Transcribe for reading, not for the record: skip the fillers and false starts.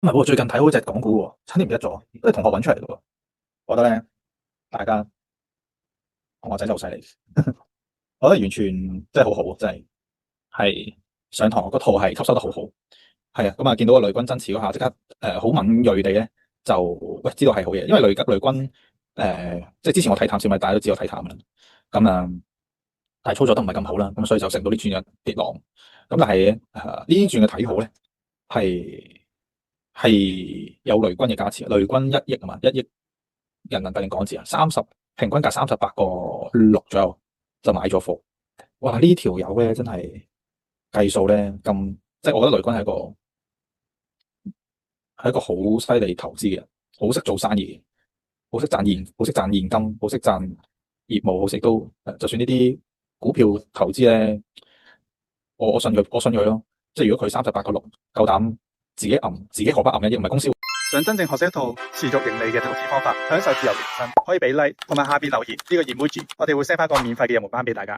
唔係喎，最近睇好隻港股喎，差啲唔記得咗，都係同學揾出嚟嘅喎。我覺得咧，大家同學仔就好犀利，我覺得完全真係好好，真係係上堂嗰套係吸收得好好。係啊，咁啊見到個雷軍增持嗰下，即刻好敏鋭地咧就喂知道係好嘢，因為雷軍即係之前我睇淡小米，大家都知我睇淡嘅啦。咁啊，但係操作得唔係咁好啦，咁所以就成到呢轉嘅跌浪。咁但係呢轉嘅睇好咧係有雷軍嘅加持，雷軍1億啊嘛，1億人民幣定港紙啊，平均價38.6左右就買咗貨。哇！呢條友咧真係計數咧咁，即係我覺得雷軍係一個好犀利投資嘅人，好識做生意，好識賺現金，好識賺業務，好識都就算呢啲股票投資咧，我信佢咯。即係如果佢38.6夠膽自己荷包揞1億，唔係公司。想真正學識一套持續盈利嘅投資方法，享受自由人生，可以俾 like 同埋下邊留言呢個 emoji，我哋會 send 翻個免費嘅入門班俾大家。